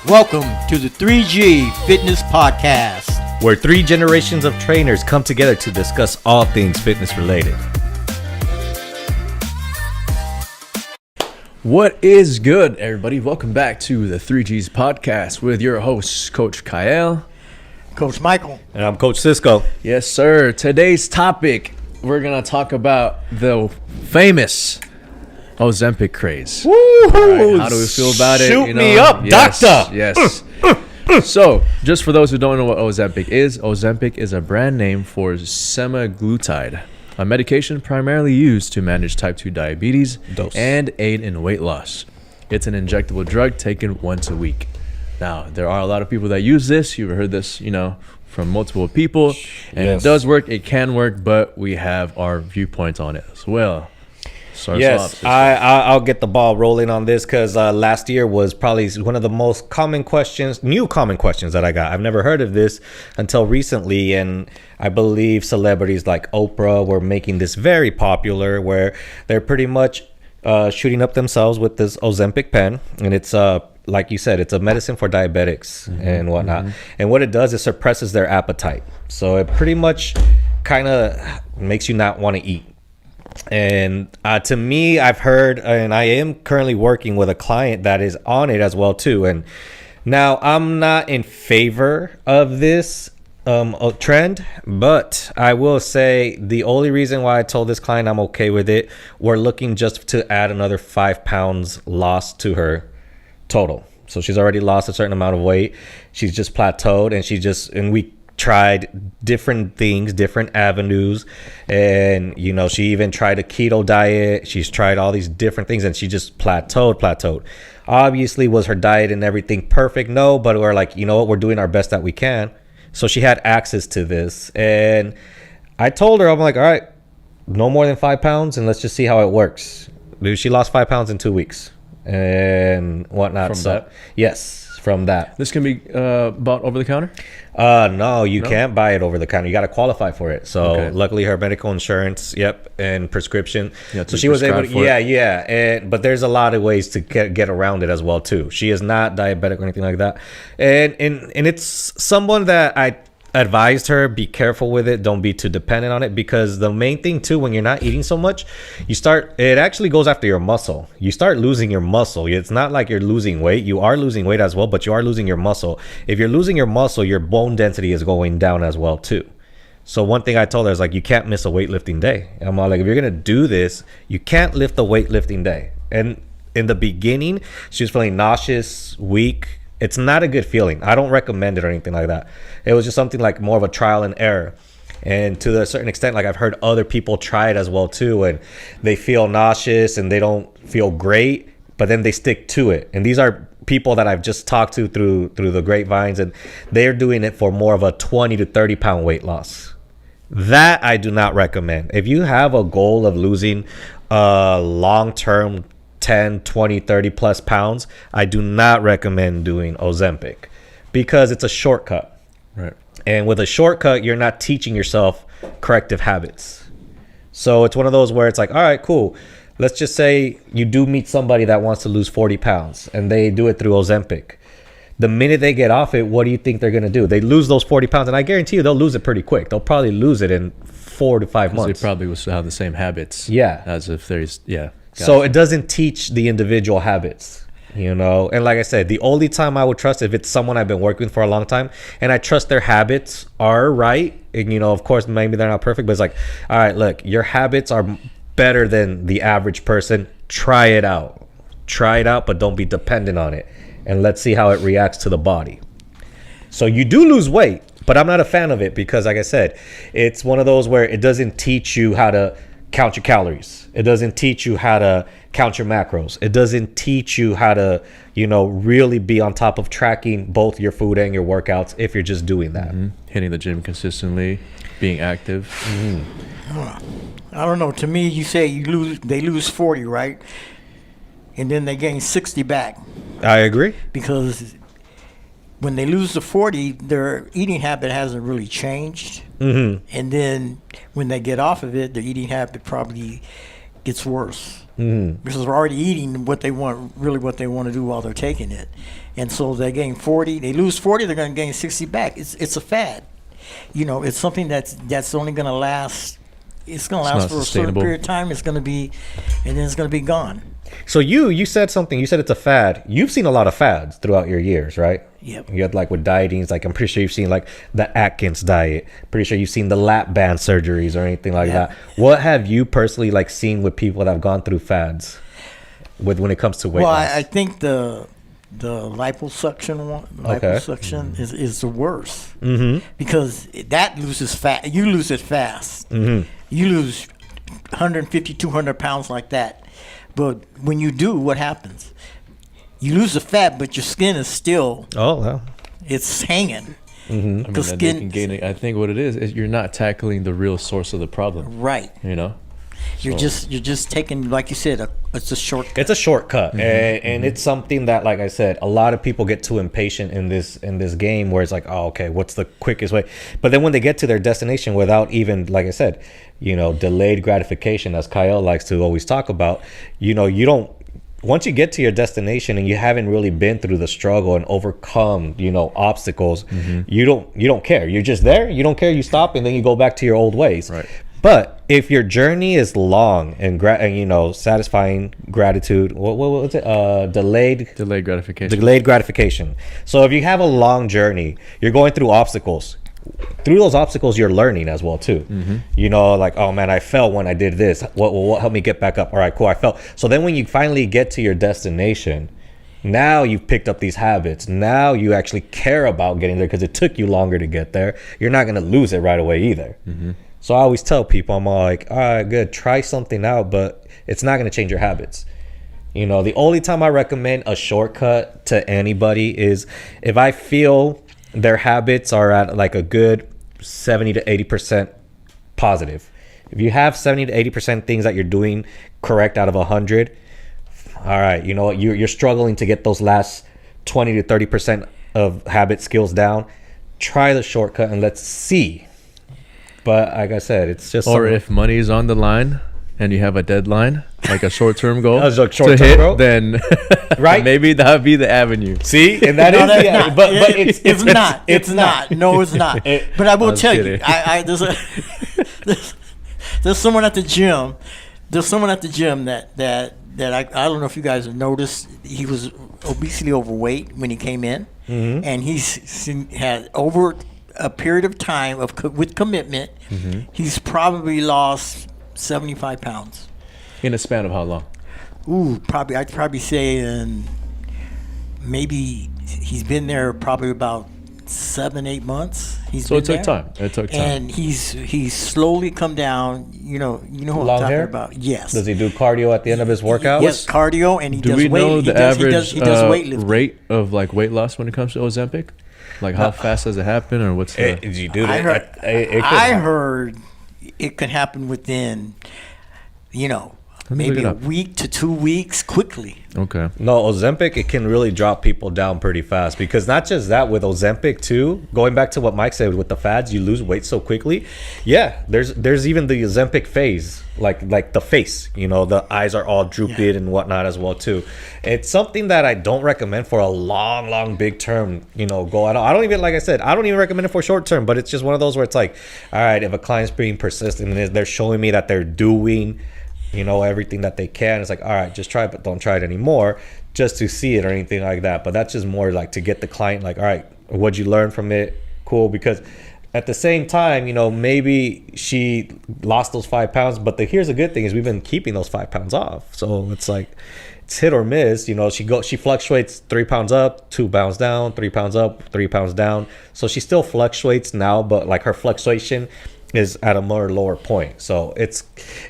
Welcome to the 3G Fitness Podcast, where 3 generations of trainers come together to discuss all things fitness related. What is good, everybody? Welcome back to the 3Gs Podcast with your hosts, Coach Kyle, Coach Michael, And I'm Coach Cisco. Yes, sir. Today's topic, we're going to talk about the famous Ozempic craze. Woo! Right, how do we feel about it? Shoot me up, doctor! Yes. So, just for those who don't know what Ozempic is a brand name for semaglutide, a medication primarily used to manage type 2 diabetes and aid in weight loss. It's an injectable drug taken once a week. Now, there are a lot of people that use this. You've heard this, from multiple people. And It does work. It can work, but we have our viewpoints on it as well. Yes, I'll get the ball rolling on this because last year was probably one of the most new common questions that I got. I've never heard of this until recently, and I believe celebrities like Oprah were making this very popular, where they're pretty much shooting up themselves with this Ozempic pen, and it's like you said, it's a medicine for diabetics and whatnot. And what it does is suppresses their appetite, so it pretty much kind of makes you not want to eat. And to me, I've heard, and I am currently working with a client that is on it as well too. And now I'm not in favor of this trend, but I will say the only reason why I told this client I'm okay with it, we're looking just to add another 5 pounds lost to her total. So she's already lost a certain amount of weight. She's just plateaued, and we tried different things, different avenues, and she even tried a keto diet. She's tried all these different things, and she just plateaued. Obviously, was her diet and everything perfect? No, but we're like, what, we're doing our best that we can. So she had access to this, and I told her, I'm like, all right, no more than 5 pounds, and let's just see how it works. Dude, she lost 5 pounds in 2 weeks and whatnot. From that. This can be bought over the counter? No, you can't buy it over the counter. You got to qualify for it. So luckily her medical insurance, and prescription. So she was able to, but there's a lot of ways to get around it as well too. She is not diabetic or anything like that. And it's someone that I advised her, be careful with it, don't be too dependent on it, because the main thing too, when you're not eating so much, it actually goes after your muscle. You start losing your muscle. It's not like you're losing weight. You are losing weight as well, but you are losing your muscle. If you're losing your muscle, your bone density is going down as well too. So one thing I told her is like, you can't miss a weightlifting day. I'm like, if you're gonna do this, you can't lift a weightlifting day. And in the beginning, she was feeling nauseous, weak. It's not a good feeling. I don't recommend it or anything like that. It was just something like more of a trial and error. And to a certain extent, like I've heard other people try it as well too, and they feel nauseous and they don't feel great, but then they stick to it. And these are people that I've just talked to through the grapevines, and they're doing it for more of a 20 to 30 pound weight loss. That I do not recommend. If you have a goal of losing long-term 10, 20, 30 plus pounds, I do not recommend doing Ozempic because it's a shortcut. Right. And with a shortcut, you're not teaching yourself corrective habits. So it's one of those where it's like, all right, cool. Let's just say you do meet somebody that wants to lose 40 pounds and they do it through Ozempic. The minute they get off it, what do you think they're going to do? They lose those 40 pounds, and I guarantee you they'll lose it pretty quick. They'll probably lose it in 4 to 5 months. They probably will still have the same habits. As if there's, So it doesn't teach the individual habits, And like I said, the only time I would trust if it's someone I've been working with for a long time and I trust their habits are right. And, of course, maybe they're not perfect, but it's like, all right, look, your habits are better than the average person. Try it out, but don't be dependent on it. And let's see how it reacts to the body. So you do lose weight, but I'm not a fan of it because, like I said, it's one of those where it doesn't teach you how to count your calories. It doesn't teach you how to count your macros. It doesn't teach you how to, really be on top of tracking both your food and your workouts if you're just doing that. Hitting the gym consistently, being active. I don't know. To me, you say they lose 40, right? And then they gain 60 back. I agree. Because when they lose the 40, their eating habit hasn't really changed. And then when they get off of it, their eating habit probably gets worse. because they're already eating what they want, really what they want to do while they're taking it. And so they gain 40, they lose 40, they're going to gain 60 back. It's a fad. It's something that's only going to last. It's going to last for a certain period of time. It's going to be, and then it's going to be gone. So you said something. You said it's a fad. You've seen a lot of fads throughout your years, right? Yep. You had like with dieting, like I'm pretty sure you've seen like the Atkins diet. Pretty sure you've seen the lap band surgeries or anything like that. What have you personally like seen with people that have gone through fads with when it comes to weight loss? Well, I think the liposuction is the worst because that loses fat. You lose it fast. You lose 150, 200 pounds like that. But when you do, what happens? You lose the fat, but your skin is still. Oh, well. It's hanging. I mean, I think what it is you're not tackling the real source of the problem. Right. You're just taking, like you said, it's a shortcut. It's a shortcut, and it's something that, like I said, a lot of people get too impatient in this game, where it's like, oh, okay, what's the quickest way? But then when they get to their destination without even, like I said, delayed gratification, as Kyle likes to always talk about, you don't. Once you get to your destination and you haven't really been through the struggle and overcome, obstacles, you don't care. You're just there. You don't care. You stop and then you go back to your old ways. Right. But if your journey is long and satisfying gratitude, what was it? Delayed gratification. So if you have a long journey, you're going through obstacles. Through those obstacles, you're learning as well too. Like, oh man, I fell when I did this. What helped me get back up? All right, cool, I fell. So then when you finally get to your destination, now you've picked up these habits. Now you actually care about getting there because it took you longer to get there. You're not going to lose it right away either. So I always tell people, I'm all like, all right, good, try something out, but it's not going to change your habits. The only time I recommend a shortcut to anybody is if I feel their habits are at like a good 70 to 80% positive. If you have 70 to 80% things that you're doing correct out of 100, all right, you know what, you're struggling to get those last 20 to 30% of habit skills down, try the shortcut and let's see. But like I said, it's just if money is on the line and you have a deadline, like a short-term goal to hit, then right, maybe that would be the avenue. See, and that is the avenue. But it's not. It's not. No, it's not. But I will tell you, there's someone at the gym. There's someone at the gym that I don't know if you guys have noticed. He was obesely overweight when he came in, and he's had over a period of time with commitment, he's probably lost 75 pounds. In a span of how long? I'd probably say maybe he's been there probably about 7-8 months. It took time. And he's slowly come down. You know what Long I'm talking hair? about. Yes. Does he do cardio at the end of his workout? Yes, cardio, and he does weight. Do we know the average weightlifting. rate of like weight loss when it comes to Ozempic? Like how fast does it happen, or what's the? I heard it could happen within, maybe a week to 2 weeks, quickly. Okay. No, Ozempic, it can really drop people down pretty fast, because not just that, with Ozempic too, going back to what Mike said with the fads, you lose weight so quickly. Yeah, there's even the Ozempic phase, like the face, the eyes are all drooped and whatnot as well too. It's something that I don't recommend for a long big term, goal. I don't even, like I said, I don't even recommend it for short term, but it's just one of those where it's like, all right, if a client's being persistent and they're showing me that they're doing everything that they can, it's like, all right, just try it, but don't try it anymore just to see it or anything like that. But that's just more like to get the client like, all right, what'd you learn from it? Cool. Because at the same time, maybe she lost those 5 pounds, but here's the good thing is we've been keeping those 5 pounds off. So it's like, it's hit or miss. She fluctuates 3 pounds up, 2 pounds down, 3 pounds up, 3 pounds down. So she still fluctuates now, but like her fluctuation is at a more lower point. So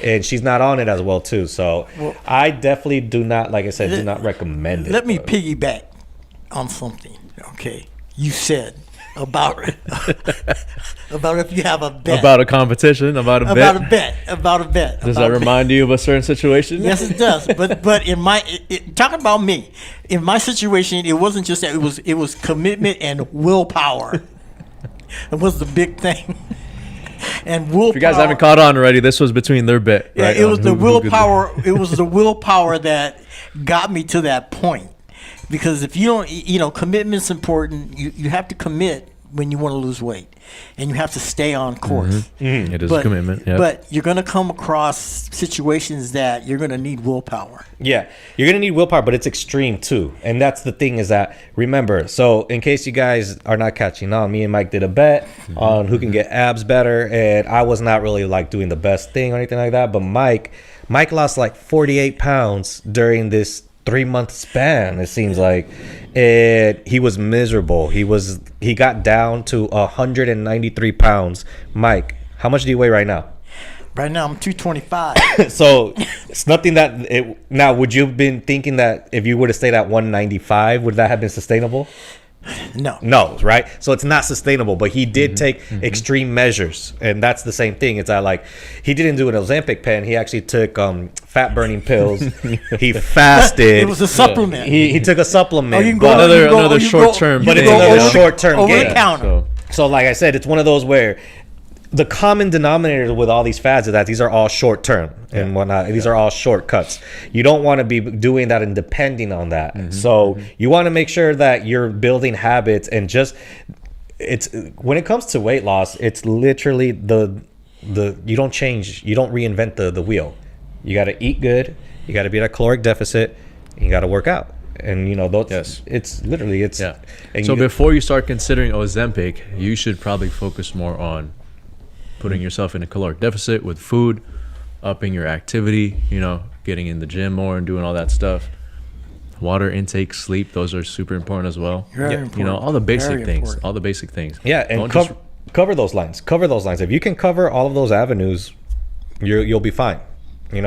and she's not on it as well too. So I definitely do not, like I said, do not recommend it. Let me piggyback on something. Okay, you said about if you have a bet, about a competition, about a bet. Does that remind you of a certain situation? Yes, it does. But in talking about me, in my situation, it wasn't just that. It was commitment and willpower. It was the big thing. And willpower. If you guys haven't caught on already, this was between their bet. Yeah, right, it was the who could- willpower. It was the willpower that got me to that point. Because if you don't, commitment's important. You have to commit when you want to lose weight, and you have to stay on course. It is a commitment. Yeah. But you're going to come across situations that you're going to need willpower. Yeah, you're gonna need willpower, but it's extreme too. And that's the thing is that, remember, so in case you guys are not catching on, me and Mike did a bet on who can get abs better, and I was not really like doing the best thing or anything like that. But Mike lost like 48 pounds during this 3-month span. It seems like he was miserable. He got down to 193 pounds. Mike, how much do you weigh right now? Right now, I'm 225. So it's nothing that now, would you have been thinking that if you would have stayed at 195, would that have been sustainable? No, right? So it's not sustainable, but he did take extreme measures, and that's the same thing. It's that, like, he didn't do an Ozempic pen. He actually took fat burning pills. He fasted. It was a supplement. He took a supplement. Oh, you can but go another short term, but it's another short term over gain. the counter. So like I said, it's one of those where the common denominator with all these fads is that these are all short term and whatnot. These are all shortcuts. You don't want to be doing that and depending on that. So you want to make sure that you're building habits, and it's when it comes to weight loss, it's literally the you don't change, you don't reinvent the wheel. You got to eat good, you got to be at a caloric deficit, and you got to work out. And it's literally And so before you start considering Ozempic, you should probably focus more on putting yourself in a caloric deficit with food, upping your activity, getting in the gym more and doing all that stuff. Water intake, sleep, those are super important as well. Very important. All the basic Very things. important. All the basic things. Yeah, and cover those lines. Cover those lines. If you can cover all of those avenues, you'll be fine. And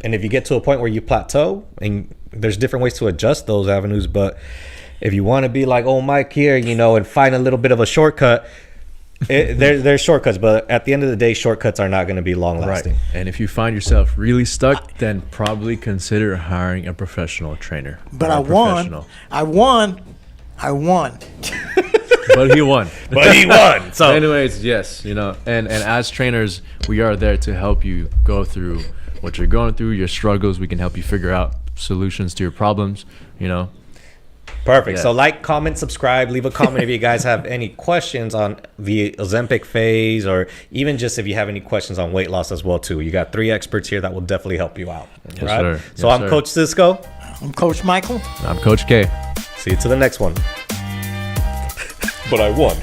if you get to a point where you plateau, and there's different ways to adjust those avenues, but if you want to be like, oh, Mike here, and find a little bit of a shortcut, there's shortcuts, but at the end of the day, shortcuts are not going to be long lasting. Right. And if you find yourself really stuck, then probably consider hiring a professional trainer. But I won. But he won. So anyways, yes, and as trainers, we are there to help you go through what you're going through, your struggles. We can help you figure out solutions to your problems, Perfect. Yeah. So like, comment, subscribe, leave a comment if you guys have any questions on the Ozempic phase, or even just if you have any questions on weight loss as well too. You got 3 experts here that will definitely help you out. Yes, sir. So Yes, I'm sir. Coach Cisco. I'm Coach Michael. I'm Coach K. See you to the next one. But I won.